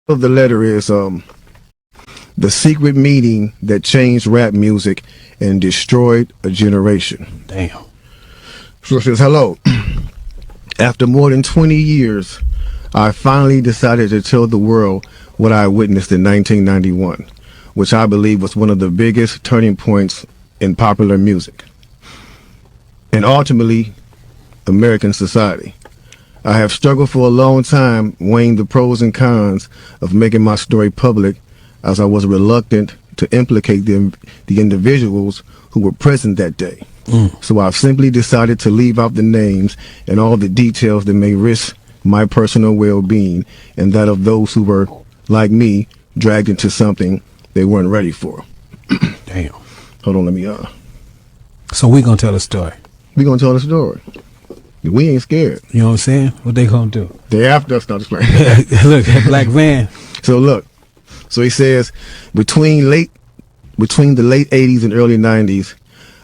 of the letter is the secret meeting that changed rap music and destroyed a generation. Damn. So it says, hello. After more than 20 years, I finally decided to tell the world what I witnessed in 1991, which I believe was one of the biggest turning points in popular music and ultimately American society. I have struggled for a long time weighing the pros and cons of making my story public, as I was reluctant to implicate the individuals who were present that day. So I've simply decided to leave out the names and all the details that may risk my personal well-being and that of those who were, like me, dragged into something they weren't ready for. Damn. Hold on, let me So we gonna tell a story. We gonna tell the story. We ain't scared. You know what I'm saying? What they gonna do? They after us, not playing. Look, that black van. So look. So he says, between the late 80s and early 90s,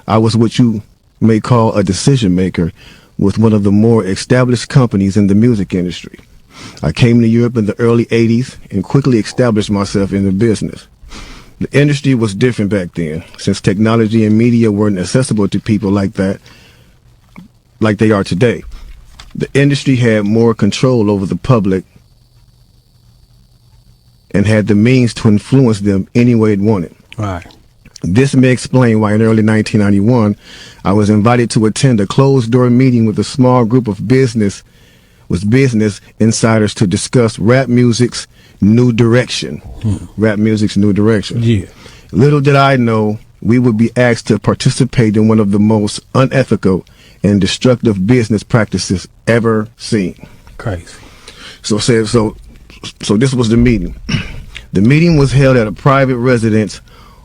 I was what you may call a decision maker with one of the more established companies in the music industry. I came to Europe in the early 80s and quickly established myself in the business. The industry was different back then, since technology and media weren't accessible to people like that, like they are today. The industry had more control over the public and had the means to influence them any way it wanted. Right. This may explain why in early 1991, I was invited to attend a closed-door meeting with a small group of business insiders to discuss rap music's new direction. Rap music's new direction. Yeah. Little did I know we would be asked to participate in one of the most unethical and destructive business practices ever seen. Crazy. So this was the meeting. The meeting was held at a private residence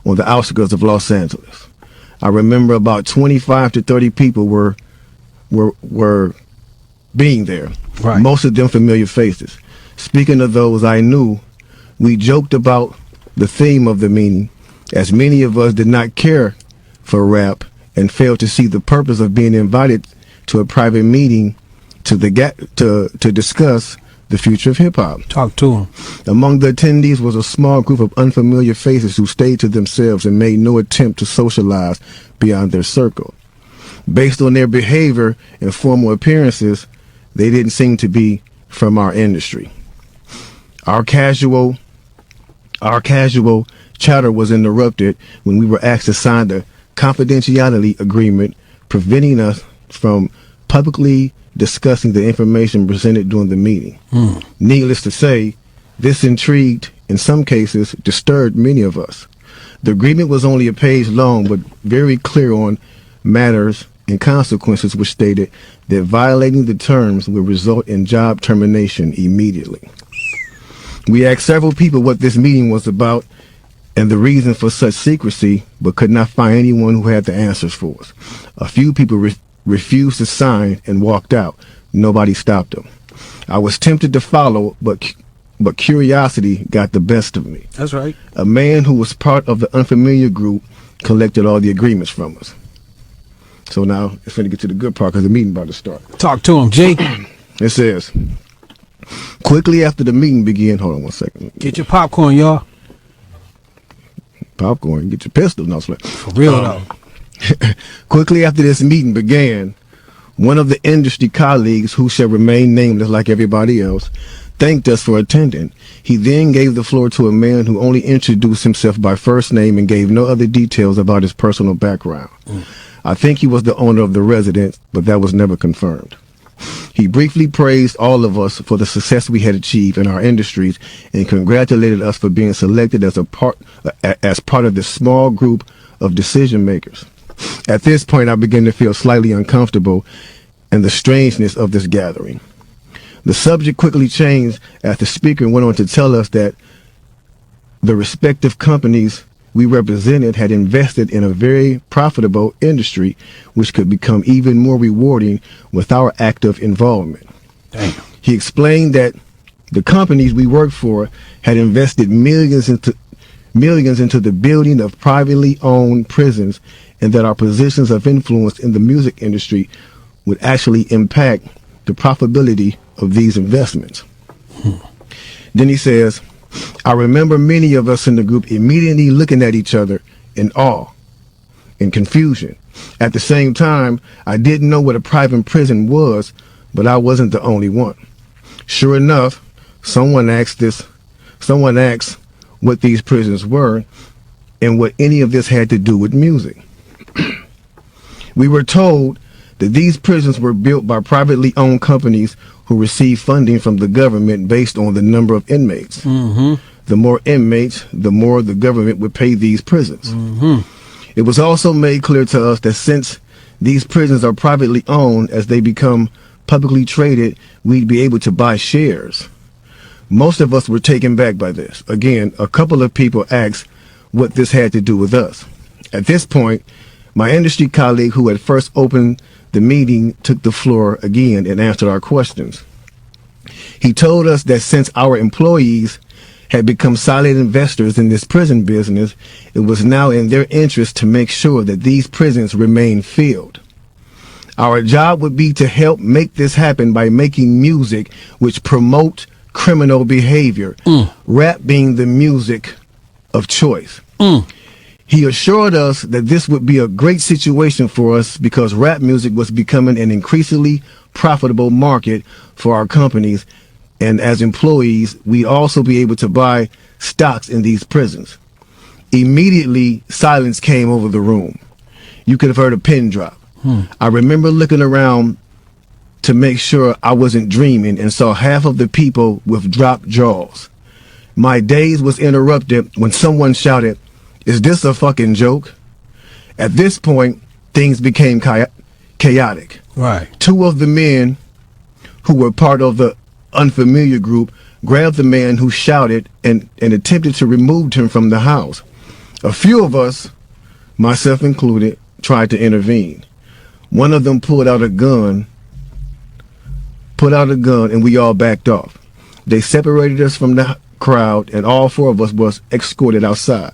on the outskirts of Los Angeles. I remember about 25 to 30 people were being there. Right. Most of them familiar faces. Speaking of those I knew, we joked about the theme of the meeting, as many of us did not care for rap and failed to see the purpose of being invited to a private meeting to discuss the future of hip-hop. Talk to him. Among the attendees was a small group of unfamiliar faces who stayed to themselves and made no attempt to socialize beyond their circle. Based on their behavior and formal appearances, they didn't seem to be from our industry. Our casual chatter was interrupted when we were asked to sign the confidentiality agreement, preventing us from publicly discussing the information presented during the meeting. Needless to say, this intrigued, in some cases, disturbed many of us. The agreement was only a page long, but very clear on matters and consequences, which stated that violating the terms would result in job termination immediately. We asked several people what this meeting was about and the reason for such secrecy, but could not find anyone who had the answers for us. A few people refused to sign and walked out. Nobody stopped them. I was tempted to follow, but curiosity got the best of me. That's right. A man who was part of the unfamiliar group collected all the agreements from us. So now it's going to get to the good part because the meeting about to start. Talk to him, G. It says, quickly after the meeting began, hold on one second. Get your popcorn, y'all. Popcorn, get your pistol. No, for real though. Quickly after this meeting began, one of the industry colleagues, who shall remain nameless like everybody else, thanked us for attending. He then gave the floor to a man who only introduced himself by first name and gave no other details about his personal background. I think he was the owner of the residence, but that was never confirmed. He briefly praised all of us for the success we had achieved in our industries and congratulated us for being selected as part of this small group of decision makers. At this point, I began to feel slightly uncomfortable and the strangeness of this gathering. The subject quickly changed as the speaker went on to tell us that the respective companies we represented had invested in a very profitable industry, which could become even more rewarding with our active involvement. Damn. He explained that the companies we worked for had invested millions into the building of privately owned prisons, and that our positions of influence in the music industry would actually impact the profitability of these investments. Then he says, I remember many of us in the group immediately looking at each other in awe and confusion. At the same time, I didn't know what a private prison was, but I wasn't the only one. Sure enough, someone asked what these prisons were and what any of this had to do with music. We were told that these prisons were built by privately owned companies who receive funding from the government based on the number of inmates. The more inmates, the more the government would pay these prisons. It was also made clear to us that since these prisons are privately owned, as they become publicly traded, we'd be able to buy shares. Most of us were taken back by this. Again, a couple of people asked what this had to do with us. At this point, my industry colleague who had first opened the meeting took the floor again and answered our questions. He told us that since our employees had become silent investors in this prison business, it was now in their interest to make sure that these prisons remain filled. Our job would be to help make this happen by making music which promote criminal behavior, rap being the music of choice. He assured us that this would be a great situation for us because rap music was becoming an increasingly profitable market for our companies, and as employees, we'd also be able to buy stocks in these prisons. Immediately, silence came over the room. You could have heard a pin drop. I remember looking around to make sure I wasn't dreaming and saw half of the people with dropped jaws. My daze was interrupted when someone shouted, "Is this a fucking joke?" At this point, things became chaotic. Right. Two of the men who were part of the unfamiliar group grabbed the man who shouted and attempted to remove him from the house. A few of us, myself included, tried to intervene. One of them pulled out a gun, and we all backed off. They separated us from the crowd, and all four of us was escorted outside.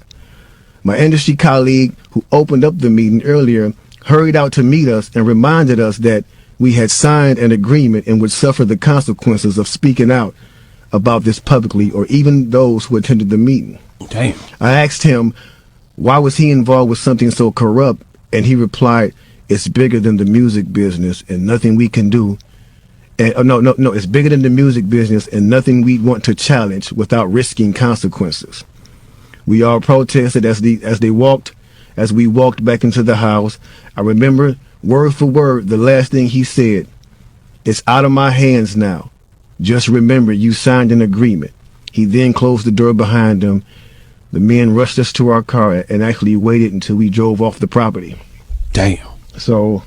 My industry colleague who opened up the meeting earlier hurried out to meet us and reminded us that we had signed an agreement and would suffer the consequences of speaking out about this publicly, or even those who attended the meeting. Damn. I asked him why was he involved with something so corrupt, and he replied, "It's bigger than the music business and nothing we can do. And no, it's bigger than the music business and nothing we want to challenge without risking consequences." We all protested as we walked back into the house. I remember word for word the last thing he said: "It's out of my hands now. Just remember you signed an agreement." He then closed the door behind him. The men rushed us to our car and actually waited until we drove off the property. Damn. So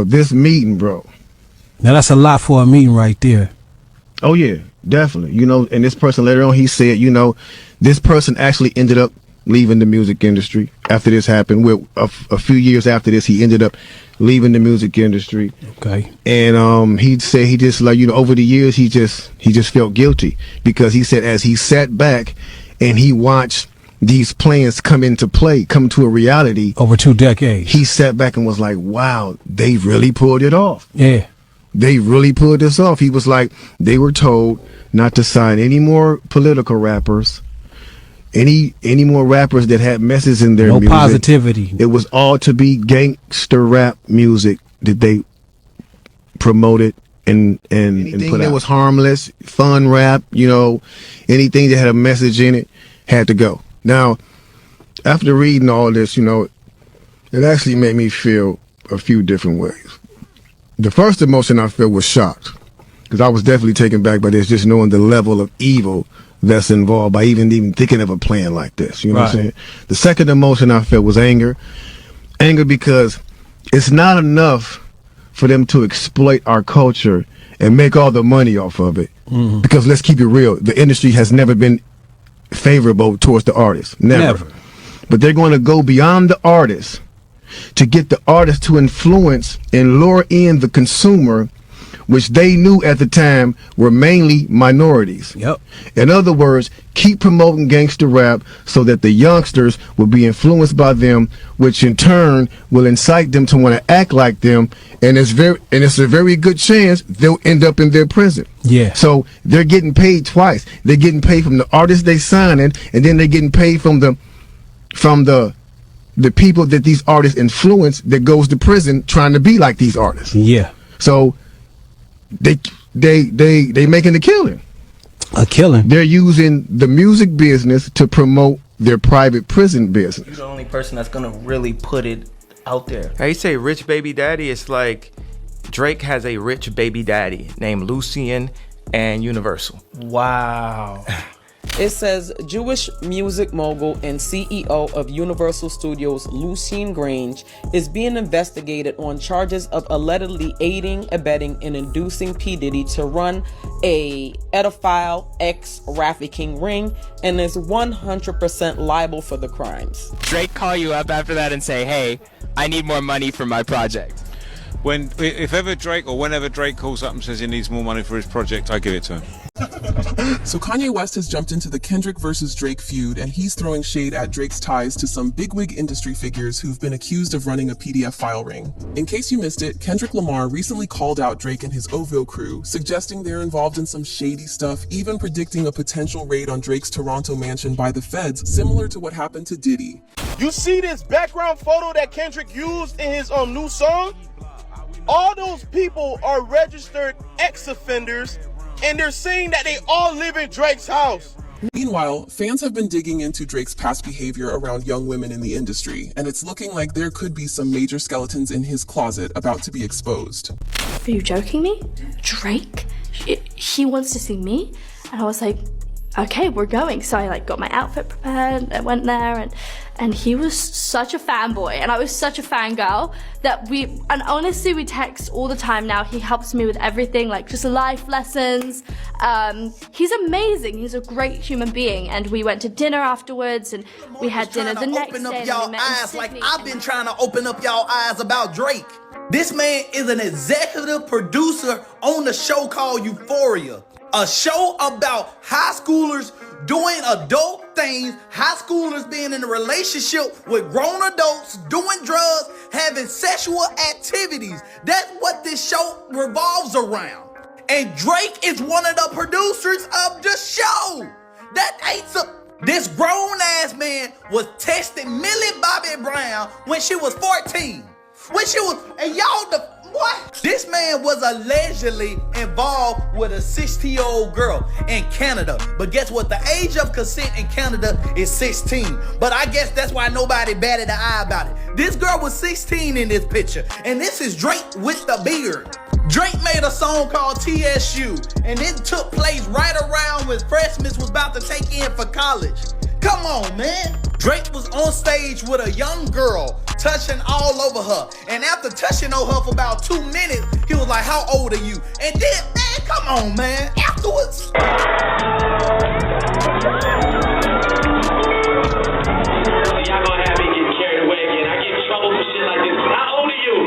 this meeting, bro. Now that's a lot for a meeting right there. Oh yeah, definitely. And this person later on, he said, this person actually ended up leaving the music industry after this happened. A few years after this, he ended up leaving the music industry. Okay. And he said he just over the years he just felt guilty because he said as he sat back and he watched these plans come to a reality Over 2 decades. he sat back and was like, wow, they really pulled it off. Yeah. They really pulled this off. He was like, they were told not to sign any more political rappers, any more rappers that had messages in their music. No positivity. It was all to be gangster rap music that they promoted and anything put that out. Was harmless, fun rap, anything that had a message in it had to go. Now, after reading all this, it actually made me feel a few different ways. The first emotion I felt was shocked, because I was definitely taken back by this, just knowing the level of evil that's involved by even thinking of a plan like this. You know what I'm saying? The second emotion I felt was anger. Anger because it's not enough for them to exploit our culture and make all the money off of it. Mm-hmm. Because let's keep it real, the industry has never been favorable towards the artists. Never. But they're going to go beyond the artists to get the artist to influence and lure in the consumer which they knew at the time were mainly minorities. Yep. In other words, keep promoting gangster rap so that the youngsters will be influenced by them, which in turn will incite them to want to act like them, and it's a very good chance they'll end up in their prison. Yeah. So they're getting paid twice. They're getting paid from the artists they signing, and then they're getting paid from the people that these artists influence that goes to prison trying to be like these artists. Yeah. So they making a killing. A killing. They're using the music business to promote their private prison business. You're the only person that's gonna really put it out there. How you say rich baby daddy? It's like Drake has a rich baby daddy named Lucian and Universal. Wow. It says Jewish music mogul and CEO of Universal Studios Lucian Grainge is being investigated on charges of allegedly aiding, abetting, and inducing P. Diddy to run a pedophile ex-trafficking ring and is 100% liable for the crimes. Drake call you up after that and say, hey, I need more money for my project. If ever Drake or whenever Drake calls up and says he needs more money for his project, I give it to him. So Kanye West has jumped into the Kendrick versus Drake feud, and he's throwing shade at Drake's ties to some bigwig industry figures who've been accused of running a PDF file ring. In case you missed it, Kendrick Lamar recently called out Drake and his Oville crew, suggesting they're involved in some shady stuff, even predicting a potential raid on Drake's Toronto mansion by the feds, similar to what happened to Diddy. You see this background photo that Kendrick used in his new song? All those people are registered ex-offenders, and they're saying that they all live in Drake's house. Meanwhile, fans have been digging into Drake's past behavior around young women in the industry, and it's looking like there could be some major skeletons in his closet about to be exposed. Are you joking me? Drake? He wants to see me? And I was like, okay, we're going. So I got my outfit prepared, I went there, and he was such a fanboy, and I was such a fangirl that and honestly we text all the time now. He helps me with everything, just life lessons. He's amazing. He's a great human being, and we went to dinner afterwards, and we had dinner the next day. Open up y'all eyes like I've been trying to open up y'all eyes about Drake. This man is an executive producer on a show called Euphoria. A show about high schoolers doing adult things, high schoolers being in a relationship with grown adults, doing drugs, having sexual activities. That's what this show revolves around. And Drake is one of the producers of the show. That ain't so. This grown ass man was texting Millie Bobby Brown when she was 14. And y'all what? This man was allegedly involved with a 16-year-old girl in Canada. But guess what? The age of consent in Canada is 16. But I guess that's why nobody batted an eye about it. This girl was 16 in this picture. And this is Drake with the beard. Drake made a song called TSU. And it took place right around when freshmen was about to take in for college. Come on, man. Drake was on stage with a young girl, touching all over her. And after touching on her for about 2 minutes, he was like, how old are you? And then, man, come on, man. Afterwards. Y'all gonna have me get carried away again. I get in trouble for shit like this. How old are you?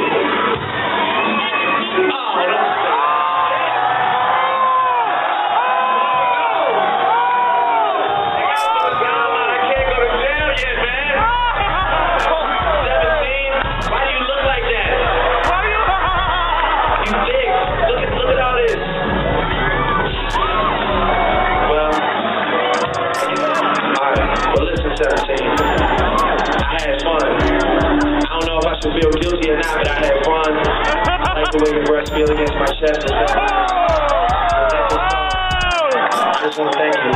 Oh, that's feel guilty or not, but I had fun. I like the way your breasts feel against my chest. I just want to thank you.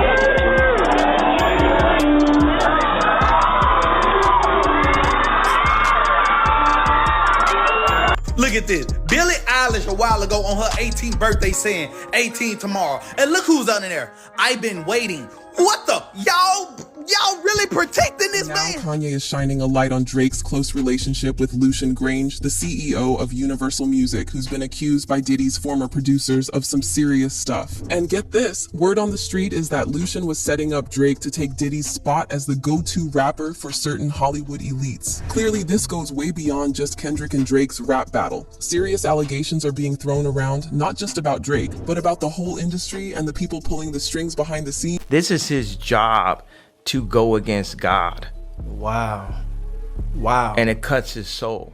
Look at this. Billie Eilish a while ago on her 18th birthday saying 18 tomorrow. And look who's under there. I've been waiting. What the? Y'all Y'all really protecting this Now man? Kanye is shining a light on Drake's close relationship with Lucian Grainge, the CEO of Universal Music, who's been accused by Diddy's former producers of some serious stuff. And get this, word on the street is that Lucian was setting up Drake to take Diddy's spot as the go-to rapper for certain Hollywood elites. Clearly, this goes way beyond just Kendrick and Drake's rap battle. Serious allegations are being thrown around, not just about Drake, but about the whole industry and the people pulling the strings behind the scenes. This is his job, to go against God. Wow. Wow. And it cuts his soul.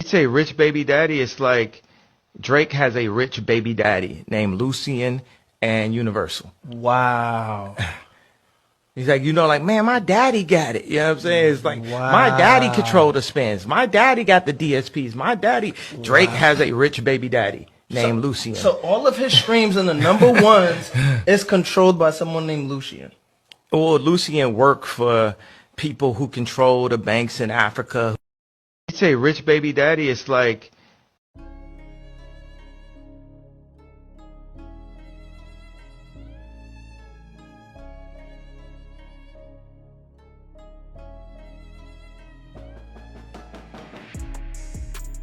Say rich baby daddy, it's like Drake has a rich baby daddy named Lucian and Universal. Wow. He's like, like, man, my daddy got it. You know what I'm saying? It's like, my daddy controlled the spins. My daddy got the DSPs. My daddy. Drake has a rich baby daddy named Lucian. So all of his streams and the number ones is controlled by someone named Lucian. Or Lucian worked for people who control the banks in Africa. Say rich baby daddy, it's like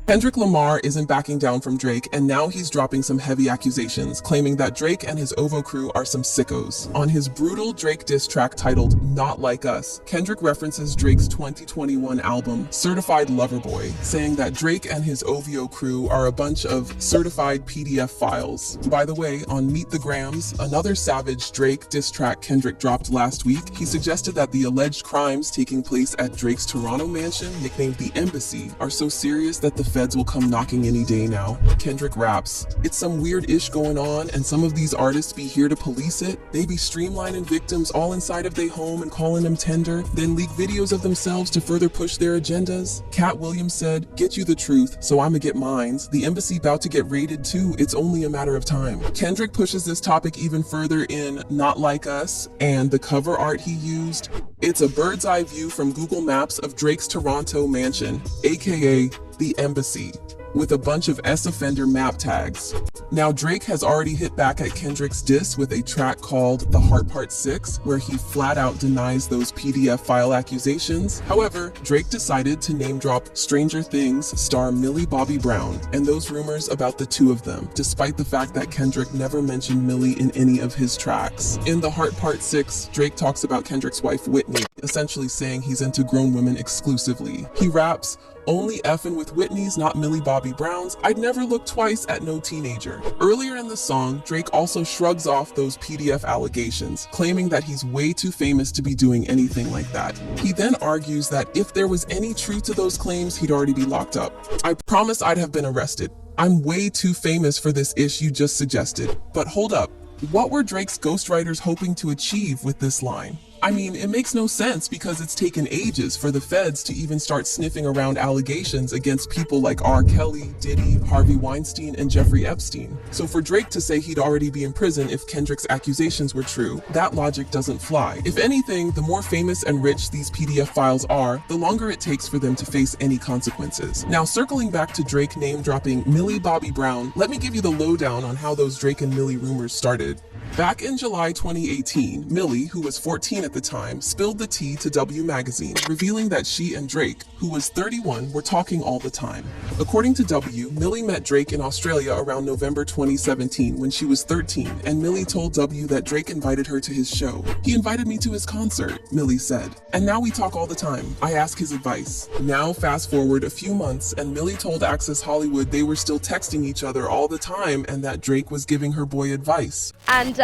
Kendrick Lamar isn't backing down from Drake, and now he's dropping some heavy accusations, claiming that Drake and his OVO crew are some sickos. On his brutal Drake diss track titled Not Like Us, Kendrick references Drake's 2021 album, Certified Lover Boy, saying that Drake and his OVO crew are a bunch of certified PDF files. By the way, on Meet the Grams, another savage Drake diss track Kendrick dropped last week, he suggested that the alleged crimes taking place at Drake's Toronto mansion, nicknamed the Embassy, are so serious that the feds will come knocking any day now. Kendrick raps, "It's some weird ish going on, and some of these artists be here to police it. They be streamlining victims all inside of their home and calling them tender, then leak videos of themselves to further push their agendas." Cat Williams said, "Get you the truth, so I'ma get mines. The embassy about to get raided too, it's only a matter of time." Kendrick pushes this topic even further in Not Like Us, and the cover art he used, it's a bird's eye view from Google Maps of Drake's Toronto mansion, aka the Embassy, with a bunch of S-offender map tags. Now Drake has already hit back at Kendrick's diss with a track called The Heart Part 6, where he flat out denies those PDF file accusations. However, Drake decided to name drop Stranger Things star Millie Bobby Brown and those rumors about the two of them, despite the fact that Kendrick never mentioned Millie in any of his tracks. In The Heart Part 6, Drake talks about Kendrick's wife Whitney, essentially saying he's into grown women exclusively. He raps, "Only effing with Whitney's, not Millie Bobby Brown's. I'd never look twice at no teenager." Earlier in the song, Drake also shrugs off those PDF allegations, claiming that he's way too famous to be doing anything like that. He then argues that if there was any truth to those claims, he'd already be locked up. "I promise I'd have been arrested. I'm way too famous for this ish you just suggested." But hold up, what were Drake's ghostwriters hoping to achieve with this line? I mean, it makes no sense because it's taken ages for the feds to even start sniffing around allegations against people like R. Kelly, Diddy, Harvey Weinstein, and Jeffrey Epstein. So for Drake to say he'd already be in prison if Kendrick's accusations were true, that logic doesn't fly. If anything, the more famous and rich these PDF files are, the longer it takes for them to face any consequences. Now, circling back to Drake name dropping Millie Bobby Brown, let me give you the lowdown on how those Drake and Millie rumors started. Back in July 2018, Millie, who was 14 at the time, spilled the tea to W Magazine, revealing that she and Drake, who was 31, were talking all the time. According to W, Millie met Drake in Australia around November 2017 when she was 13, and Millie told W that Drake invited her to his show. "He invited me to his concert," Millie said. "And now we talk all the time. I ask his advice." Now fast forward a few months, and Millie told Access Hollywood they were still texting each other all the time and that Drake was giving her boy advice. And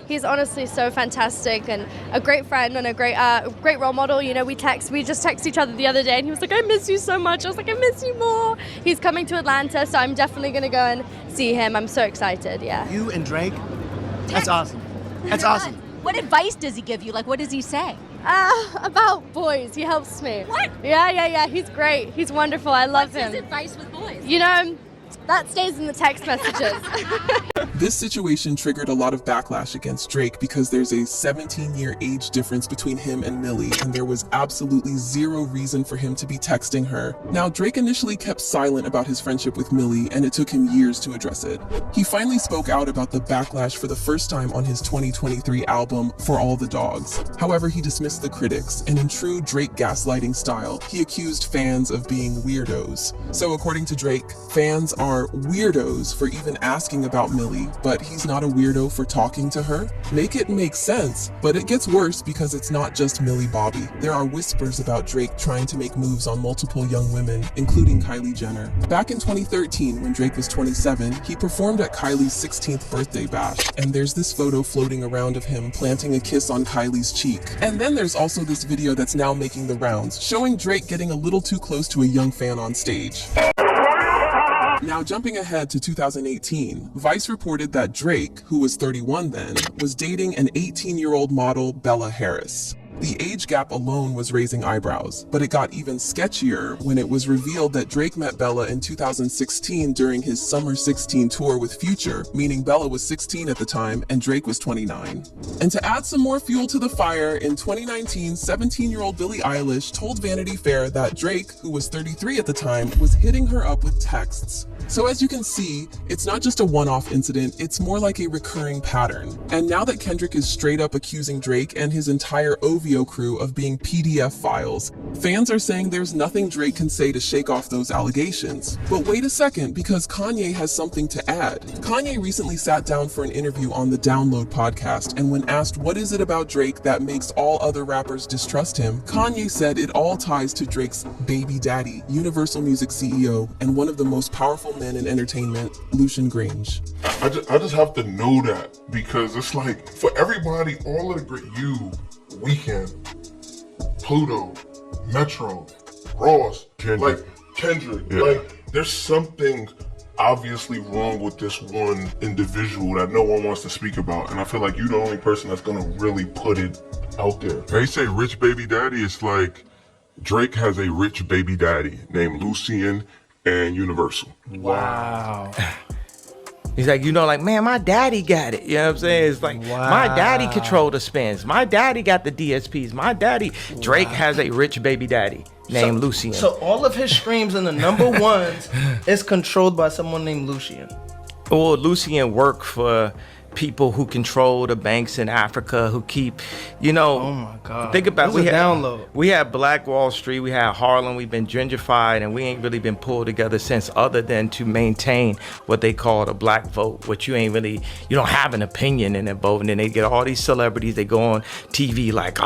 he's honestly so fantastic and a great friend and a great role model. You know, we just text each other the other day and he was like, "I miss you so much." I was like, "I miss you more." He's coming to Atlanta, so I'm definitely gonna go and see him. I'm so excited, yeah. You and Drake? That's awesome. That's awesome. What advice does he give you? Like, what does he say? About boys, he helps me. What? Yeah, he's great. He's wonderful, I love him. What's his advice with boys? You know, that stays in the text messages. This situation triggered a lot of backlash against Drake because there's a 17-year age difference between him and Millie, and there was absolutely zero reason for him to be texting her. Now, Drake initially kept silent about his friendship with Millie, and it took him years to address it. He finally spoke out about the backlash for the first time on his 2023 album, For All the Dogs. However, he dismissed the critics, and in true Drake gaslighting style, he accused fans of being weirdos. So according to Drake, fans are weirdos for even asking about Millie, but he's not a weirdo for talking to her? Make it make sense, but it gets worse because it's not just Millie Bobby. There are whispers about Drake trying to make moves on multiple young women, including Kylie Jenner. Back in 2013, when Drake was 27, he performed at Kylie's 16th birthday bash, and there's this photo floating around of him planting a kiss on Kylie's cheek. And then there's also this video that's now making the rounds, showing Drake getting a little too close to a young fan on stage. Now jumping ahead to 2018, Vice reported that Drake, who was 31 then, was dating an 18-year-old model, Bella Harris. The age gap alone was raising eyebrows, but it got even sketchier when it was revealed that Drake met Bella in 2016 during his Summer 16 tour with Future, meaning Bella was 16 at the time and Drake was 29. And to add some more fuel to the fire, in 2019, 17-year-old Billie Eilish told Vanity Fair that Drake, who was 33 at the time, was hitting her up with texts. So as you can see, it's not just a one-off incident, it's more like a recurring pattern. And now that Kendrick is straight up accusing Drake and his entire OVO crew of being PDF files, fans are saying there's nothing Drake can say to shake off those allegations. But wait a second, because Kanye has something to add. Kanye recently sat down for an interview on the Download podcast, and when asked what is it about Drake that makes all other rappers distrust him, Kanye said it all ties to Drake's baby daddy, Universal Music CEO, and one of the most powerful men in entertainment, Lucian Grainge. I just have to know that, because it's like, for everybody, all of the great, Weeknd, Pluto, Metro, Ross, Kendrick, like, there's something obviously wrong with this one individual that no one wants to speak about, and I feel like you're the only person that's gonna really put it out there. They say rich baby daddy, it's like Drake has a rich baby daddy named Lucian and Universal. Wow. He's like, like, man, my daddy got it. You know what I'm saying? It's like, my daddy controlled the spins. My daddy got the DSPs. My daddy. Drake has a rich baby daddy named Lucian. So all of his streams in the number ones is controlled by someone named Lucian. Well, Lucian worked for people who control the banks in Africa, who keep, oh my God. Think about we had Black Wall Street, we had Harlem, we've been gentrified, and we ain't really been pulled together since, other than to maintain what they call the black vote, which you don't have an opinion in that vote. And then they get all these celebrities, they go on TV like,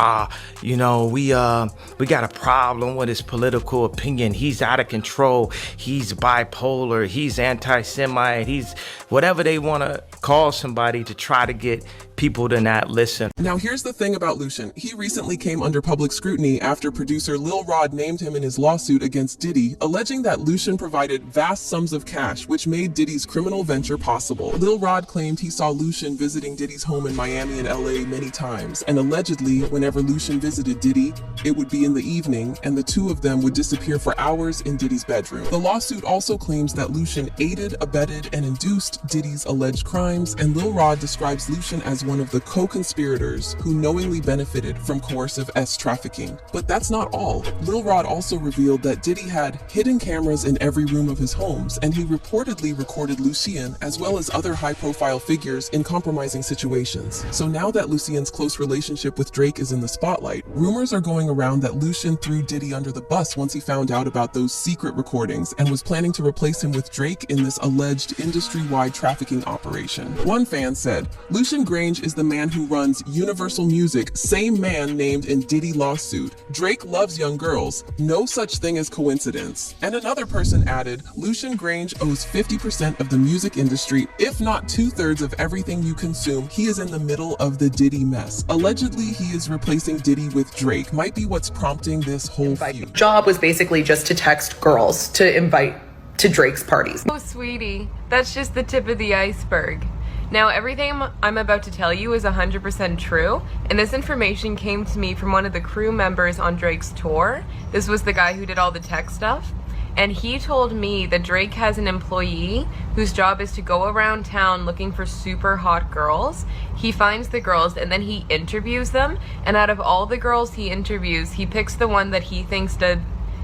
we got a problem with his political opinion. He's out of control. He's bipolar. He's anti-Semite. He's whatever they want to call somebody to try to get people to not listen. Now here's the thing about Lucian. He recently came under public scrutiny after producer Lil Rod named him in his lawsuit against Diddy, alleging that Lucian provided vast sums of cash which made Diddy's criminal venture possible. Lil Rod claimed he saw Lucian visiting Diddy's home in Miami and LA many times, and allegedly whenever Lucian visited Diddy, it would be in the evening and the two of them would disappear for hours in Diddy's bedroom. The lawsuit also claims that Lucian aided, abetted, and induced Diddy's alleged crimes crimes, and Lil Rod describes Lucian as one of the co-conspirators who knowingly benefited from coercive trafficking. But that's not all. Lil Rod also revealed that Diddy had hidden cameras in every room of his homes, and he reportedly recorded Lucian as well as other high-profile figures in compromising situations. So now that Lucian's close relationship with Drake is in the spotlight, rumors are going around that Lucian threw Diddy under the bus once he found out about those secret recordings and was planning to replace him with Drake in this alleged industry-wide trafficking operation. One fan said, Lucian Grainge is the man who runs Universal Music, same man named in Diddy lawsuit. Drake loves young girls. No such thing as coincidence. And another person added, Lucian Grainge owes 50% of the music industry, if not 2/3 of everything you consume. He is in the middle of the Diddy mess. Allegedly, he is replacing Diddy with Drake. Might be what's prompting this whole feud. Job was basically just to text girls to invite to Drake's parties. Oh, sweetie, that's just the tip of the iceberg. Now, everything I'm about to tell you is 100% true, and this information came to me from one of the crew members on Drake's tour. This was the guy who did all the tech stuff, and he told me that Drake has an employee whose job is to go around town looking for super hot girls. He finds the girls and then he interviews them, and out of all the girls he interviews, he picks the one that he thinks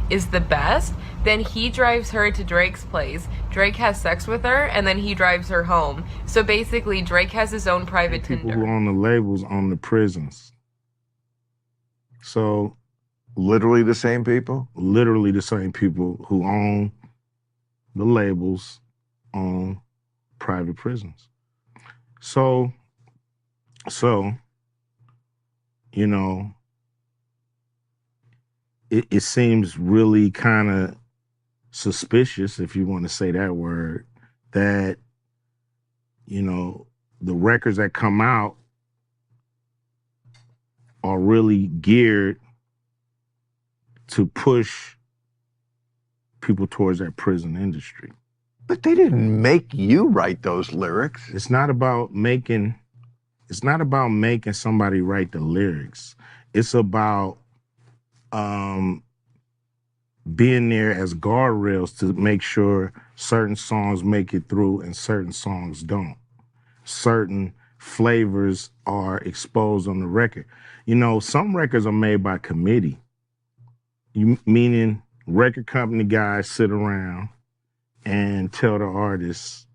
is the best. Then he drives her to Drake's place. Drake has sex with her, and then he drives her home. So basically, Drake has his own private People Tinder. who own the labels own the prisons. So, literally the same people? Literally the same people who own the labels own private prisons. So, you know, it seems really kind of suspicious, if you want to say that word, that, you know, the records that come out are really geared to push people towards that prison industry. But they didn't make you write those lyrics. It's not about making somebody write the lyrics. It's about being there as guardrails to make sure certain songs make it through and certain songs don't. Certain flavors are exposed on the record. You know, some records are made by committee. Meaning record company guys sit around and tell the artists,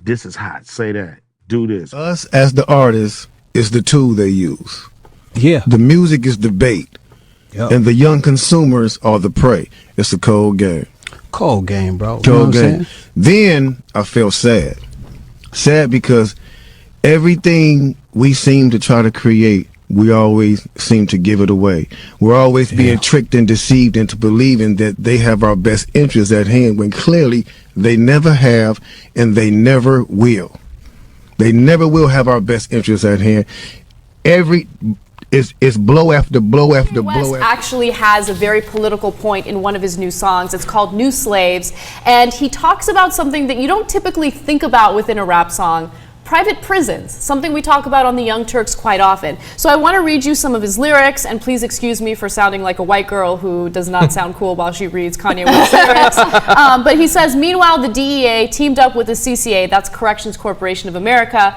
this is hot, say that, do this. Us as the artists is the tool they use. Yeah. The music is the bait. Yep. And the young consumers are the prey. It's a cold game. Cold game, bro. Cold game. Then I felt sad. Sad because everything we seem to try to create, we always seem to give it away. We're always being tricked and deceived into believing that they have our best interests at hand when clearly they never have and they never will. They never will have our best interests at hand. It's blow after blow after blow. West actually has a very political point in one of his new songs. It's called New Slaves, and he talks about something that you don't typically think about within a rap song. Private prisons, something we talk about on the Young Turks quite often. So I want to read you some of his lyrics, and please excuse me for sounding like a white girl who does not sound cool while she reads Kanye West lyrics. But he says, meanwhile, the DEA teamed up with the CCA, that's Corrections Corporation of America.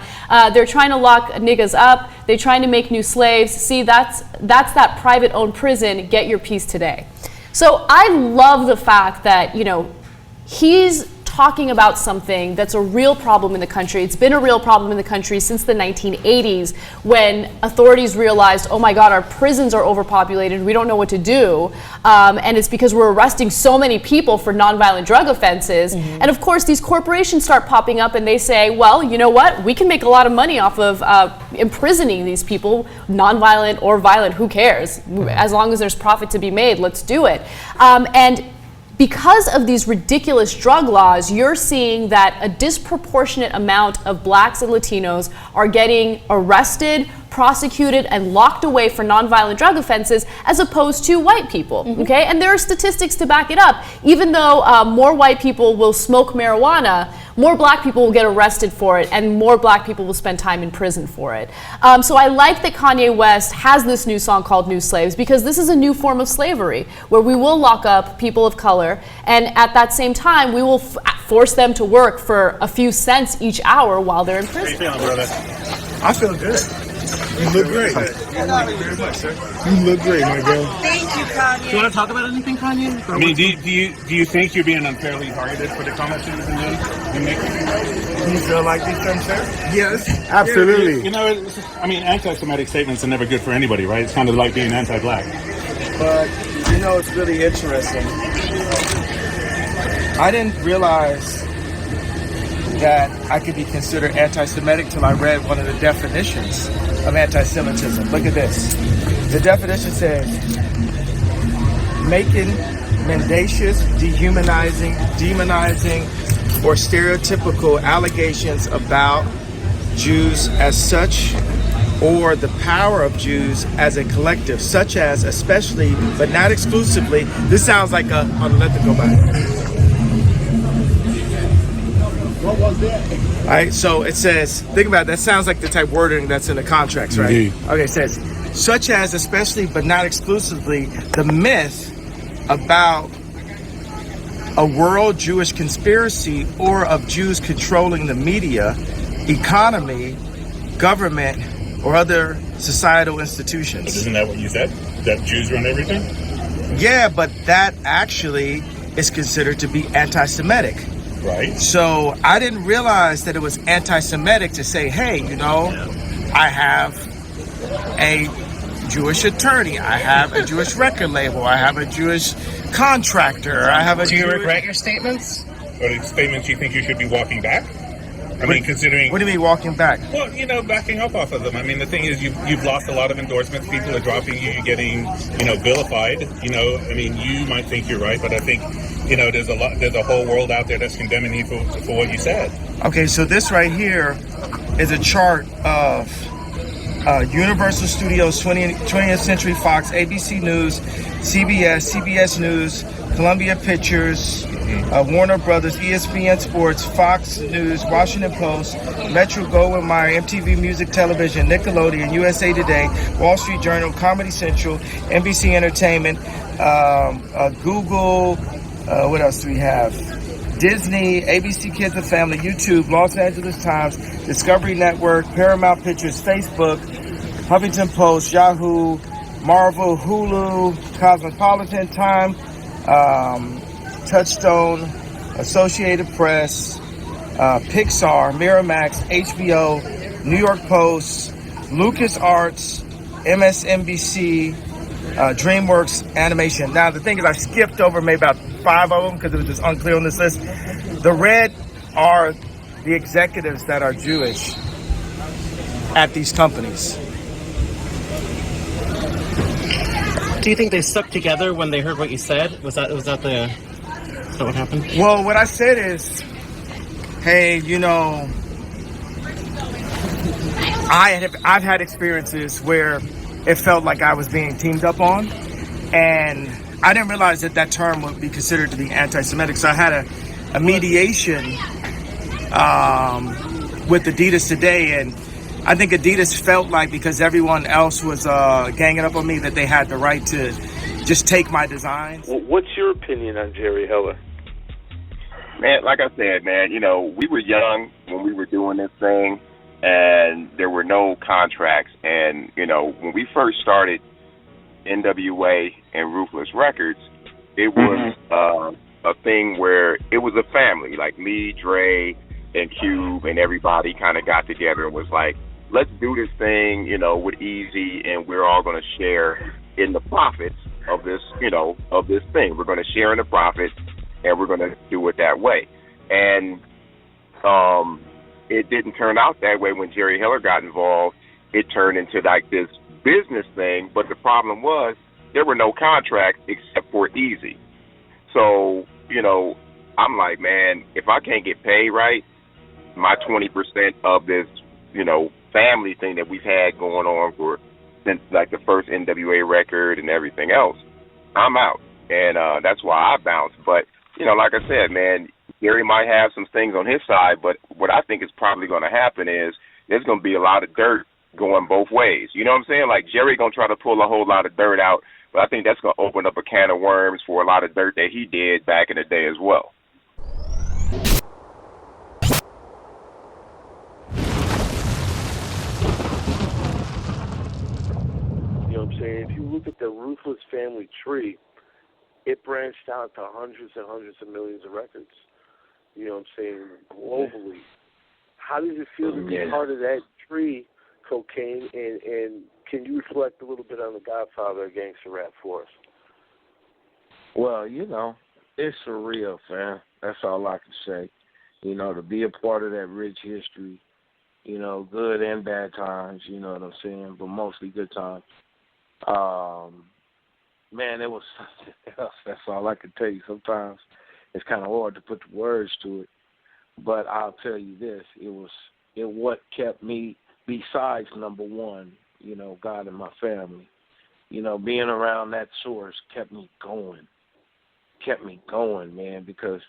They're trying to lock niggas up. They're trying to make new slaves. See, that's that private-owned prison. Get your piece today. So I love the fact that, you know, he's talking about something that's a real problem in the country. It's been a real problem in the country since the 1980s when authorities realized, oh my God, our prisons are overpopulated. We don't know what to do. And it's because we're arresting so many people for nonviolent drug offenses. Mm-hmm. And of course, these corporations start popping up and they say, well, you know what? We can make a lot of money off of imprisoning these people, nonviolent or violent, who cares? As long as there's profit to be made, let's do it. And because of these ridiculous drug laws, you're seeing that a disproportionate amount of blacks and Latinos are getting arrested, prosecuted, and locked away for nonviolent drug offenses as opposed to white people, okay? And there are statistics to back it up. Even though more white people will smoke marijuana, more black people will get arrested for it and more black people will spend time in prison for it. So I like that Kanye West has this new song called New Slaves, because this is a new form of slavery where we will lock up people of color, and at that same time we will force them to work for a few cents each hour while they're in prison. How you feeling, brother? I feel good. You look great. Thank you very much, sir. You look great, my girl. Thank you, Kanye. Do you want to talk about anything, Kanye? I mean, do you think you're being unfairly targeted for the comments that you've been making? Do you feel like these things, sir? Yes, absolutely. You know, anti-Semitic statements are never good for anybody, right? It's kind of like being anti-black. But, you know, it's really interesting. I didn't realize that I could be considered anti-Semitic till I read one of the definitions of anti-Semitism. Look at this. The definition says, making mendacious, dehumanizing, demonizing, or stereotypical allegations about Jews as such, or the power of Jews as a collective, such as, especially, but not exclusively. This sounds like a, let it go back. What was that? All right, so it says, think about it, that sounds like the type wording that's in the contracts, right? Indeed. Okay, it says, such as, especially, but not exclusively, the myth about a world Jewish conspiracy or of Jews controlling the media, economy, government, or other societal institutions. But isn't that what you said? That Jews run everything? Yeah, but that actually is considered to be anti-Semitic. Right. So I didn't realize that it was anti-Semitic to say, hey, you know, I have a Jewish attorney, I have a Jewish record label, I have a Jewish contractor, I have a Do you Jewish... regret your statements? Or the statements you think you should be walking back? I mean, considering... What do you mean walking back? Well, you know, backing up off of them. I mean, the thing is, you've lost a lot of endorsements. People are dropping you. You're getting, vilified. You know, I mean, you might think you're right, but I think, there's a whole world out there that's condemning you for what you said. Okay, so this right here is a chart of Universal Studios, 20th Century Fox, ABC News, CBS News, Columbia Pictures, Warner Brothers, ESPN Sports, Fox News, Washington Post, Metro Goldwyn Mayer, MTV Music Television, Nickelodeon, USA Today, Wall Street Journal, Comedy Central, NBC Entertainment, Google, what else do we have? Disney, ABC Kids and Family, YouTube, Los Angeles Times, Discovery Network, Paramount Pictures, Facebook, Huffington Post, Yahoo, Marvel, Hulu, Cosmopolitan, Time, Touchstone, Associated Press, Pixar, Miramax, HBO, New York Post, LucasArts, MSNBC, DreamWorks Animation. Now, the thing is, I skipped over maybe about 5 of them because it was just unclear on this list. The red are the executives that are Jewish at these companies. Do you think they stuck together when they heard what you said? Was that what happened? Well, what I said is, hey, I've had experiences where it felt like I was being teamed up on, and I didn't realize that term would be considered to be anti-Semitic. So I had a mediation with Adidas today, and I think Adidas felt like because everyone else was ganging up on me that they had the right to just take my designs. Well, what's your opinion on Jerry Heller? Man, like I said, man, we were young when we were doing this thing, and there were no contracts. And, when we first started NWA and Ruthless Records, it was a thing where it was a family. Like me, Dre, and Cube, and everybody kind of got together and was like, let's do this thing, with Eazy, and we're all going to share in the profits of this, of this thing. We're going to share in the profits, and we're going to do it that way. And it didn't turn out that way when Jerry Heller got involved. It turned into like this business thing, but the problem was there were no contracts except for Eazy. So, I'm like, man, if I can't get paid right, my 20% of this, family thing that we've had going on since like the first NWA record and everything else, I'm out. And that's why I bounced. But, like I said, man, Jerry might have some things on his side, but what I think is probably going to happen is there's going to be a lot of dirt going both ways. You know what I'm saying? Like, Jerry going to try to pull a whole lot of dirt out, but I think that's going to open up a can of worms for a lot of dirt that he did back in the day as well. You know what I'm saying? If you look at the Ruthless family tree, it branched out to hundreds and hundreds of millions of records. You know what I'm saying? Globally. How does it feel to be part of that tree, Cocaine? And can you reflect a little bit on the Godfather of gangster rap for us? Well, you know, it's surreal, fam. That's all I can say. You know, to be a part of that rich history, you know, good and bad times, you know what I'm saying, but mostly good times. Man, it was something else. That's all I can tell you. Sometimes it's kind of hard to put the words to it, but I'll tell you this: what kept me, besides number one, you know, God and my family. You know, being around that source kept me going, man, because,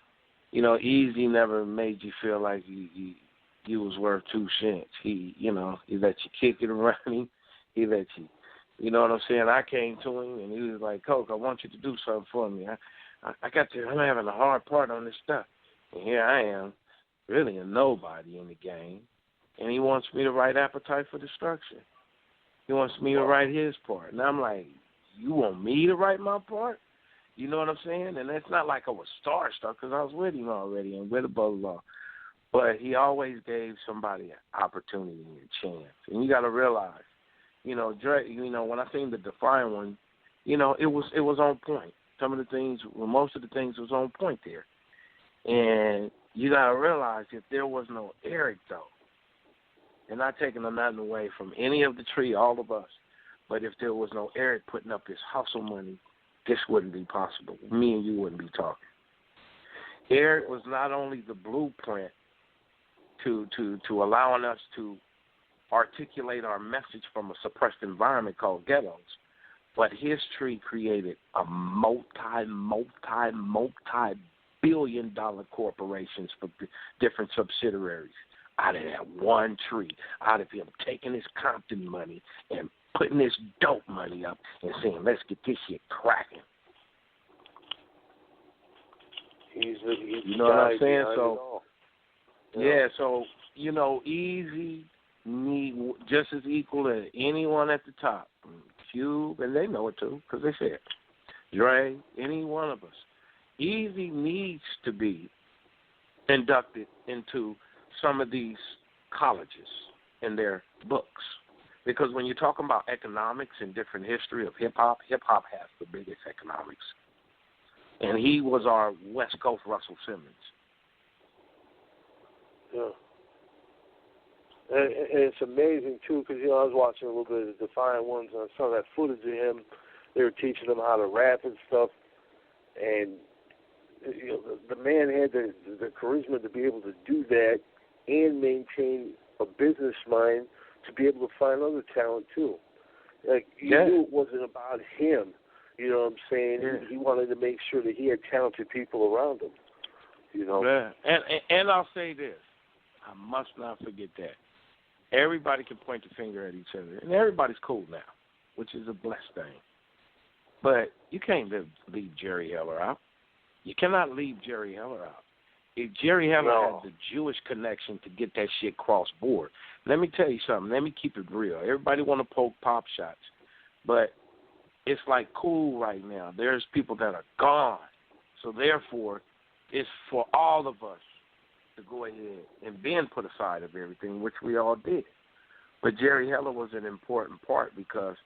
you know, Eazy never made you feel like you was worth 2 cents. He, you know, he let you kick it around him. He let you. You know what I'm saying? I came to him, and he was like, Coke, I want you to do something for me. I'm having a hard part on this stuff. And here I am, really a nobody in the game, and he wants me to write Appetite for Destruction. He wants me to write his part. And I'm like, you want me to write my part? You know what I'm saying? And it's not like I was starstruck because I was with him already and with a blah. But he always gave somebody an opportunity and a chance. And you got to realize, you know, Dre, you know, when I seen the Defiant one, you know, it was on point. Most of the things was on point there. And you got to realize if there was no Eric, though, and not taking nothing away from any of the tree, all of us, but if there was no Eric putting up his hustle money, this wouldn't be possible. Me and you wouldn't be talking. Eric was not only the blueprint to allowing us to articulate our message from a suppressed environment called ghettos, but his tree created a multi-billion-dollar corporations for different subsidiaries out of that one tree, out of him taking his Compton money and putting his dope money up and saying, let's get this shit cracking. You know what I'm saying? So, yeah, so, you know, Eazy, me, just as equal as anyone at the top. Cube, and they know it too, because they said, Dre, any one of us. Eazy needs to be inducted into some of these colleges in their books. Because when you're talking about economics and different history of hip-hop has the biggest economics. And he was our West Coast Russell Simmons. Yeah. And it's amazing, too, because, you know, I was watching a little bit of the Defiant ones, and I saw that footage of him. They were teaching him how to rap and stuff. And, you know, the man had the charisma to be able to do that and maintain a business mind to be able to find other talent, too. Like, you knew it wasn't about him. You know what I'm saying? Yeah. He wanted to make sure that he had talented people around him. You know? Yeah. And I'll say this. I must not forget that. Everybody can point the finger at each other, and everybody's cool now, which is a blessed thing. But you can't leave Jerry Heller out. You cannot leave Jerry Heller out. If Jerry Heller had the Jewish connection to get that shit cross-board, let me tell you something. Let me keep it real. Everybody want to poke pop shots, but it's like cool right now. There's people that are gone. So therefore, it's for all of us to go ahead and then put aside of everything, which we all did. But Jerry Heller was an important part because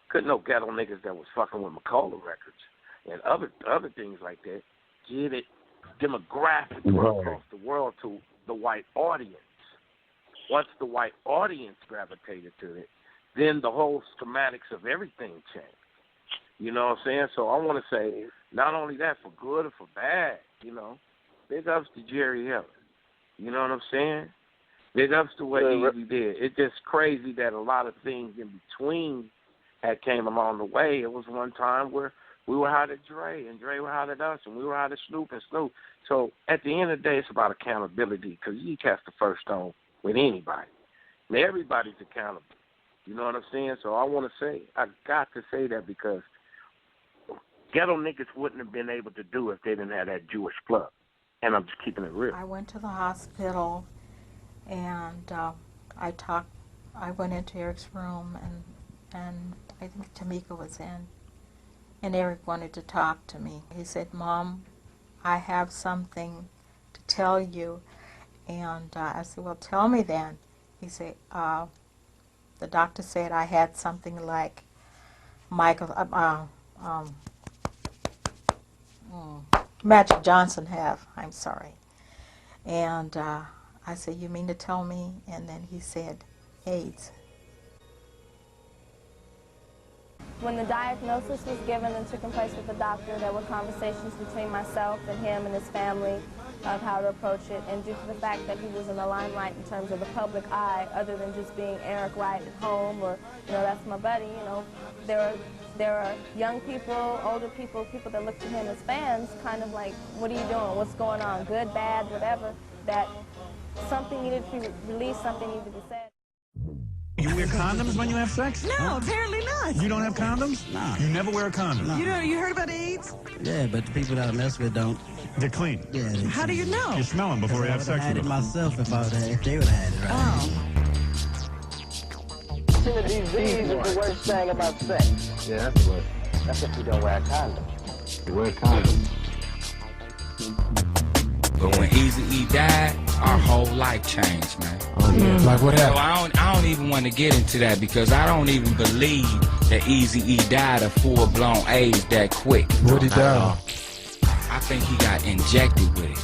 couldn't no ghetto niggas that was fucking with McCullough records and other things like that get it demographically across the world to the white audience. Once the white audience gravitated to it, then the whole schematics of everything changed. You know what I'm saying? So I want to say, not only that, for good or for bad, you know, big ups to Jerry Heller. You know what I'm saying? Big ups to what Eazy did. It's just crazy that a lot of things in between had came along the way. It was one time where We were hot at Dre, and Dre were hot at us, and we were hot at Snoop and Snoop. So at the end of the day, it's about accountability, because you cast the first stone with anybody. And everybody's accountable. You know what I'm saying? So I want to say, I got to say that, because ghetto niggas wouldn't have been able to do it if they didn't have that Jewish plug. And I'm just keeping it real. I went to the hospital, and I went into Eric's room, and I think Tamika was in, and Eric wanted to talk to me. He said, Mom, I have something to tell you. And I said, well, tell me then. He said, the doctor said I had something like Magic Johnson have. I'm sorry. And I said, you mean to tell me? And then he said, AIDS. When the diagnosis was given and took place with the doctor, there were conversations between myself and him and his family of how to approach it. And due to the fact that he was in the limelight in terms of the public eye, other than just being Eric Wright at home or, that's my buddy, there are young people, older people, people that look to him as fans, kind of like, what are you doing? What's going on? Good, bad, whatever. That something needed to be released, something needed to be said. You wear condoms when you have sex? No, apparently not. You don't have condoms? No. You never wear a condom? No. You heard about AIDS? Yeah, but the people that I mess with don't. They're clean. Yeah. How do you know? You smell them before you have sex with them. I would have had it myself if they would have had it, right? Oh. The disease is the worst thing about sex. Yeah, that's the worst. That's if you don't wear a condom. You wear a condom. But when Eazy-E died, our whole life changed, man. Oh, yeah. Like what So happened? I don't even want to get into that, because I don't even believe that Eazy-E died of full-blown AIDS that quick. What did he die? I think he got injected with it.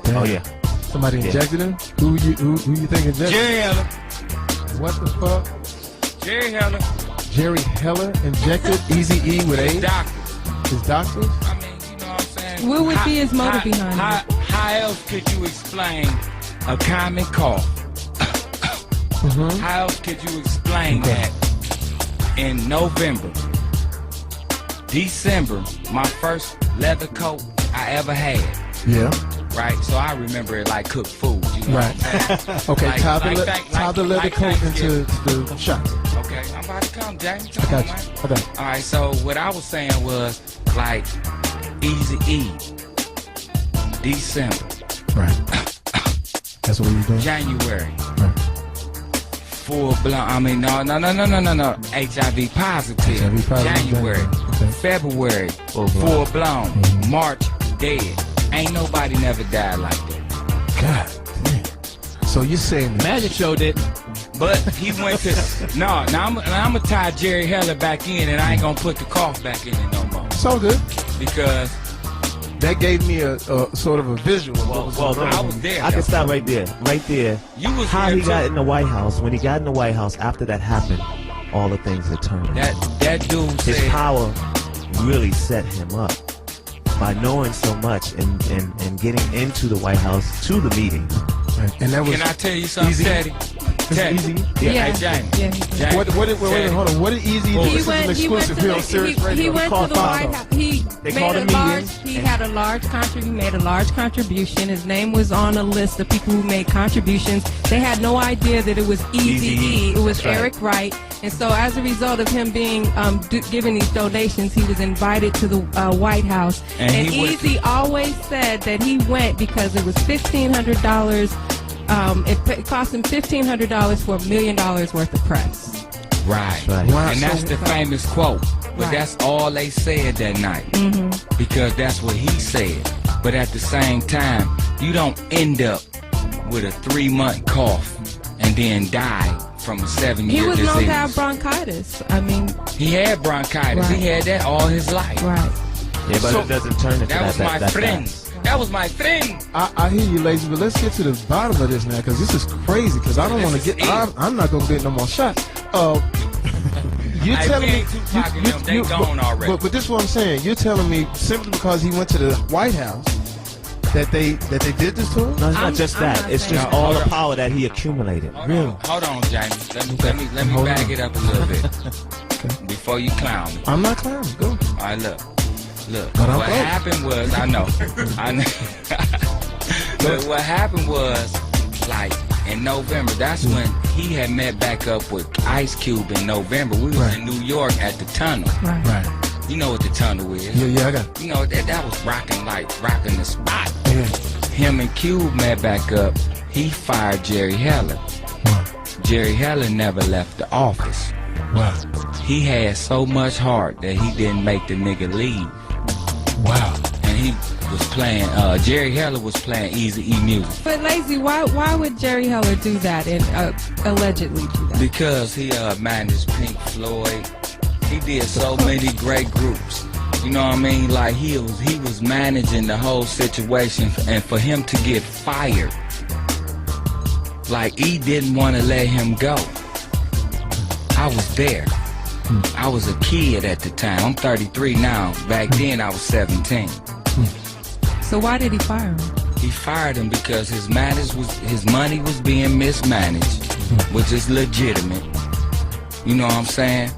Damn. Oh, yeah. Somebody injected him? Who you think injected? Jerry Heller. What the fuck? Jerry Heller. Jerry Heller injected Eazy-E with AIDS? Doctors. His doctors? I mean, you know what I'm saying? What would be his motive behind it? How else could you explain a common cough? How else could you explain that in November, December, my first leather coat I ever had? Yeah. Right, so I remember it like cooked food. You know Right. what I'm saying? Okay, tie the leather coat into the shot. Okay, I'm about to come, James. I got you. Okay. All right, so what I was saying was like Eazy-E, December. Right. That's what we were doing? January. Right. Full blown, I mean, no. HIV positive. HIV positive. January. Okay. February. Full blown. March, dead. Ain't nobody never died like that. God damn. So you're saying the magic show didn't? But he went to, now I'm going to tie Jerry Heller back in, and I ain't going to put the cough back in it no more. It's all good. Because that gave me a sort of a visual. Well, I was there. I can stop right there. Right there. You was how there he got too. in the White House. When he got in the White House, after that happened, all the things had turned. That dude His said, power really set him up by knowing so much and getting into the White House to the meeting. Right. And that was can I tell you something, Easy? Teddy? Easy? Yeah. Hey, James. James. Wait, hold on. What did Easy do? This is an exclusive here on Sirius Radio. He went to the White House. He made a large contribution. His name was on a list of people who made contributions. They had no idea that it was Eazy-E. It was Eric Wright. And so as a result of him being given these donations, he was invited to the White House. And Eazy always said that he went because it was $1,500. It cost him $1,500 for $1 million worth of press. Right. Wow. And that's the famous quote. But that's all they said that night. Because that's what he said. But at the same time, you don't end up with a 3-month cough and then die from a 7-year disease. He was known to have bronchitis. I mean, he had bronchitis. Right. He had that all his life. Right. Yeah, but it doesn't turn into that. Was my friend. That was my thing. I hear you, Lazy, but let's get to the bottom of this now, because this is crazy. Because I don't want to get. I'm not gonna get no more shots. You're telling me they gone already. But this is what I'm saying. You're telling me simply because he went to the White House that they did this to him? No, it's not just that. It's just all the power that he accumulated. Really? Hold on, James. Let me back it up a little bit before you clown me. I'm not clowning. Go. All right, look. Look, But I'm what broke. happened was, I know. But what happened was, like, in November, that's when he had met back up with Ice Cube in November. We was in New York at the Tunnel. Right. You know what the Tunnel is. Yeah, I got it. You know, that was rocking the spot. Yeah. Him and Cube met back up. He fired Jerry Heller. Jerry Heller never left the office. Wow. He had so much heart that he didn't make the nigga leave. Wow. And he was playing, Jerry Heller was playing Eazy-E music. But Lazy, why would Jerry Heller do that and allegedly do that? Because he managed Pink Floyd. He did so many great groups. You know what I mean? Like he was managing the whole situation, and for him to get fired, like E didn't want to let him go. I was there. I was a kid at the time. I'm 33 now. Back then I was 17. So why did he fire him? He fired him because his money was being mismanaged, which is legitimate. You know what I'm saying?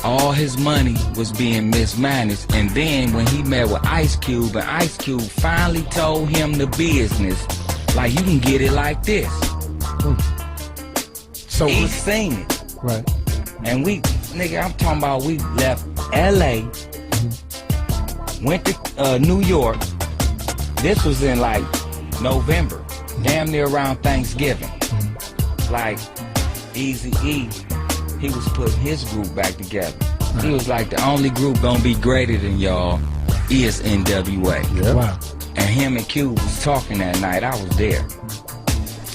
All his money was being mismanaged, and then when he met with Ice Cube, and Ice Cube finally told him the business, like, you can get it like this. So he seen it. Right. And we, nigga, I'm talking about we left LA, went to New York. This was in like November, damn near around Thanksgiving. Like Eazy-E, he was putting his group back together. He was like, the only group gonna be greater than y'all is NWA. Yep. Wow. And him and Cube was talking that night. I was there.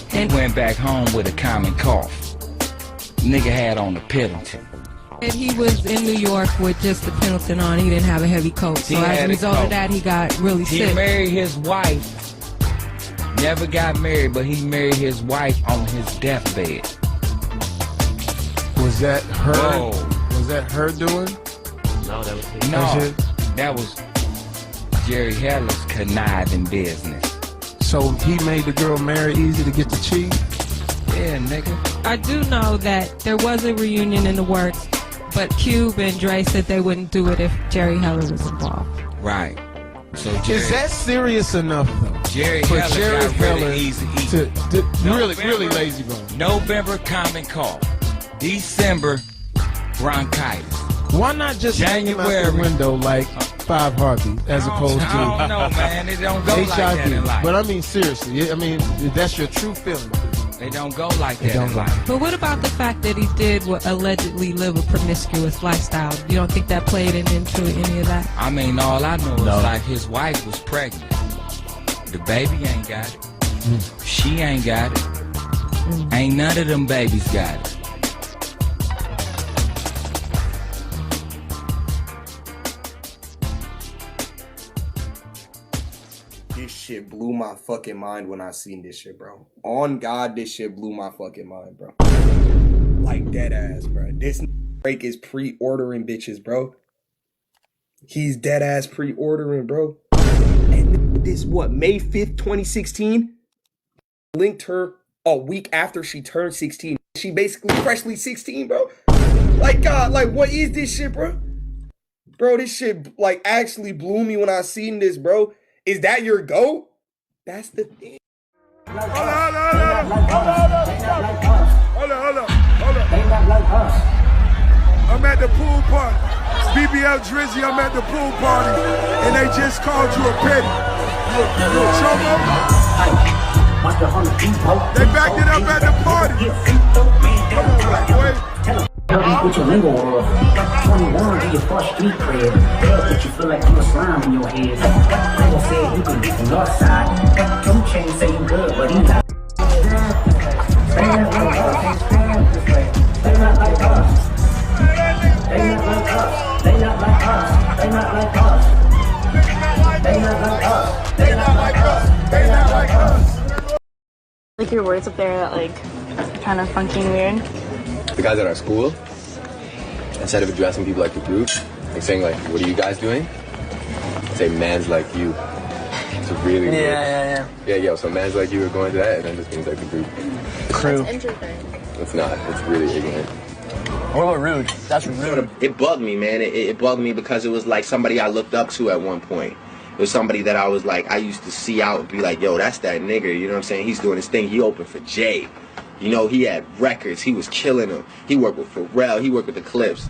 He went back home with a common cough. Nigga had on the Pendleton. And he was in New York with just the Pendleton on. He didn't have a heavy coat. So as a result of that, he got really sick. He married his wife. Never got married, but he married his wife on his deathbed. Was that her? Whoa. Was that her doing? No, that was his. No, that was Jerry Heller's conniving business. So he made the girl marry Eazy to get the cheese? Yeah, nigga. I do know that there was a reunion in the works, but Cube and Dre said they wouldn't do it if Jerry Heller was involved. Right. So Is that serious enough though? Jerry for Heller Jerry got rid of Heller Eazy-E. to really lazy bone. November common cough. December bronchitis. Why not just hang him out the window like 5 Heartbeats as opposed to I don't know, man. It don't go like that in life. But I mean seriously, I mean that's your true feeling. They don't go like that in life. But what about the fact that he did allegedly live a promiscuous lifestyle? You don't think that played into any of that? I mean, all I know is like his wife was pregnant. The baby ain't got it. She ain't got it. Ain't none of them babies got it. This shit blew my fucking mind when I seen this shit, bro. On God, this shit blew my fucking mind, bro. Like dead ass, bro. This break is pre-ordering bitches, bro. He's dead ass pre-ordering, bro. And this what, May 5th, 2016? Linked her a week after she turned 16. She basically freshly 16, bro. Like God, like what is this shit, bro? Bro, this shit like actually blew me when I seen this, bro. Is that your GOAT? That's the thing. Hold on. I'm at the pool party. BBL Drizzy, I'm at the pool party. And they just called you a petty. You a chomo? They backed it up at the party. Come on, black boy. Help you put your lingo off. 21, get your first street cred. They'll get you feel like you a slime in your head. Lingo said you can get the north side. 2 Chainz say you good, but he not. They not like us. They not like us. They not like us. They not like us. They not like us. They not like us. They not like us. They not like us. Like your words up there that like kind of funky and weird. The guys at our school, instead of addressing people like the group, like saying like, what are you guys doing? Say man's like you. It's really weird. Yeah, so man's like you are going to that, and then just means like the group. Crew. That's interesting. It's not. It's really ignorant. Or rude. That's rude. It bugged me, man. It bugged me because it was like somebody I looked up to at one point. It was somebody that I was like, I used to see out and be like, yo, that's that nigga. You know what I'm saying? He's doing his thing. He opened for Jay. You know, he had records. He was killing them. He worked with Pharrell. He worked with the Clips.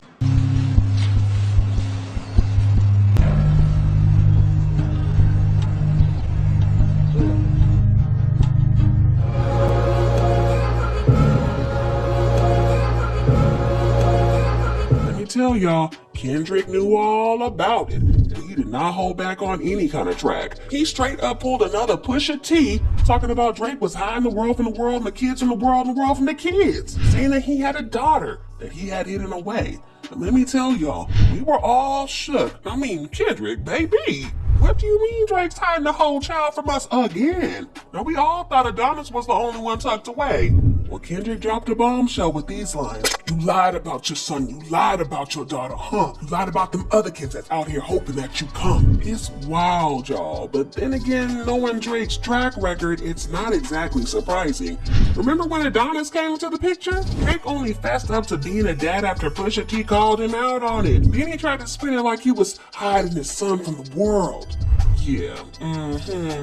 Tell y'all, Kendrick knew all about it. He did not hold back on any kind of track. He straight up pulled another Pusha T, talking about Drake was hiding the world from the world and the kids from the world and the world from the kids, saying that he had a daughter that he had hidden away. And let me tell y'all, we were all shook. I mean, Kendrick, baby. What do you mean Drake's hiding the whole child from us again? Now, we all thought Adonis was the only one tucked away. Well, Kendrick dropped a bombshell with these lines. You lied about your son. You lied about your daughter, huh? You lied about them other kids that's out here hoping that you come. It's wild, y'all. But then again, knowing Drake's track record, it's not exactly surprising. Remember when Adonis came into the picture? Drake only fessed up to being a dad after Pusha T called him out on it. Then he tried to spin it like he was hiding his son from the world. Yeah,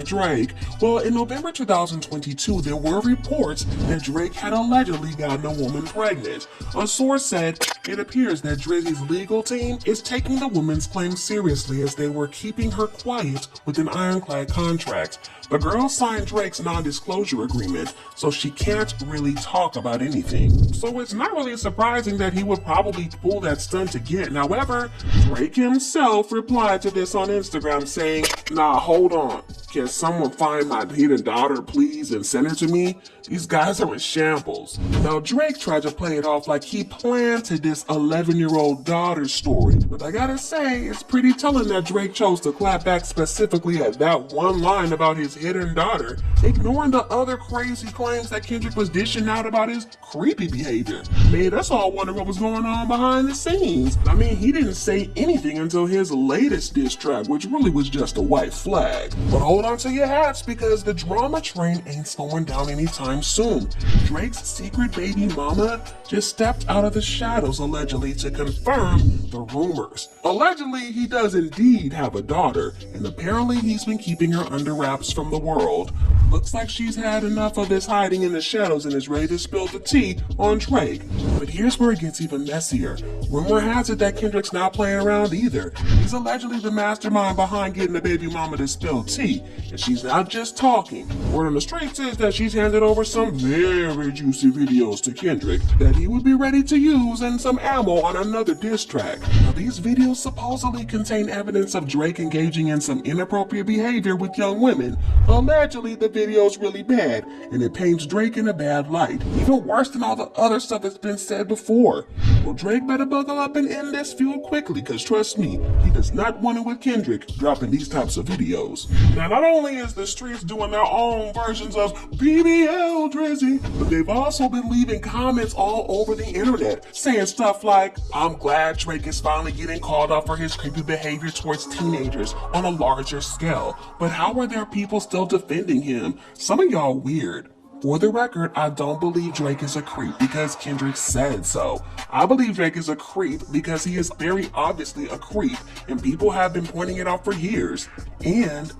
Drake. Well, in November 2022, there were reports that Drake had allegedly gotten a woman pregnant. A source said it appears that Drizzy's legal team is taking the woman's claim seriously as they were keeping her quiet with an ironclad contract. The girl signed Drake's non-disclosure agreement, so she can't really talk about anything. So it's not really surprising that he would probably pull that stunt again. However, Drake himself replied to this on Instagram saying, "Nah, hold on. Can someone find my hidden daughter, please, and send her to me? These guys are in shambles." Now, Drake tried to play it off like he planted this 11-year-old daughter's story, but I gotta say, it's pretty telling that Drake chose to clap back specifically at that one line about his hidden daughter, ignoring the other crazy claims that Kendrick was dishing out about his creepy behavior. Made us all wonder what was going on behind the scenes. I mean, he didn't say anything until his latest diss track, which really was just a white flag. But hold on to your hats, because the drama train ain't slowing down anytime soon. Drake's secret baby mama just stepped out of the shadows allegedly to confirm the rumors. Allegedly, he does indeed have a daughter, and apparently he's been keeping her under wraps from the world. Looks like she's had enough of this hiding in the shadows and is ready to spill the tea on Drake. But here's where it gets even messier. Rumor has it that Kendrick's not playing around either. He's allegedly the mastermind behind getting the baby mama to spill tea, and she's not just talking. Word on the streets is that she's handed over some very juicy videos to Kendrick that he would be ready to use and some ammo on another diss track. Now, these videos supposedly contain evidence of Drake engaging in some inappropriate behavior with young women. Allegedly, the video's really bad, and it paints Drake in a bad light, even worse than all the other stuff that's been said before. Well, Drake better buckle up and end this feud quickly, cause trust me, he does not want it with Kendrick dropping these types of videos. Now, not only is the streets doing their own versions of BBL Drizzy, but they've also been leaving comments all over the internet, saying stuff like, "I'm glad Drake is finally getting called out for his creepy behavior towards teenagers on a larger scale, but how are there people still defending him? Some of y'all weird." For the record, I don't believe Drake is a creep because Kendrick said so. I believe Drake is a creep because he is very obviously a creep, and people have been pointing it out for years. And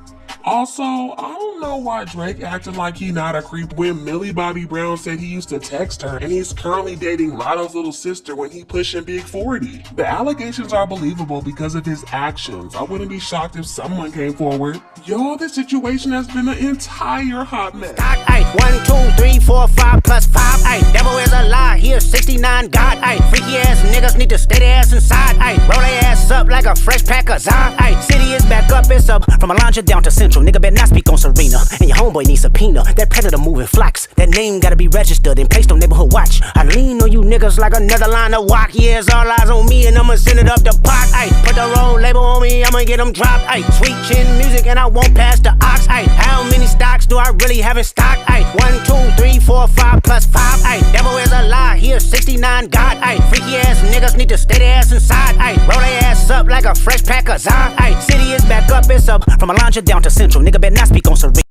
also, I don't know why Drake acted like he not a creep when Millie Bobby Brown said he used to text her and he's currently dating Lotto's little sister when he pushing Big 40. The allegations are believable because of his actions. I wouldn't be shocked if someone came forward. Y'all, this situation has been an entire hot mess. 1, 2, 3, 4, 5 plus 5. Ay, devil is a lie. Here's 69 God. Ay, freaky ass niggas need to stay their ass inside. Ay, roll their ass up like a fresh pack of Zod. Ay, city is back up. It's up from Alondra down to Central. Nigga better not speak on Serena. And your homeboy needs subpoena. That predator moving flocks. That name gotta be registered and placed on neighborhood watch. I lean on you niggas like another line of walk. Yeah, it's all eyes on me and I'ma send it up the pot. Ay, put the wrong label on me, I'ma get them dropped. Ay, sweet chin music and I won't pass the ox. Ay, how many stocks do I really have in stock? Ay, 1, 2, 3, 4, 5 plus 5. Ay, devil is a lie. Here's 69 God. Ay, freaky ass niggas need to stay their ass inside. Ay, roll their ass up like a fresh pack of Zod. Ay, city is back up. It's up from Alondra down to Central. Nigga better not speak on Serena.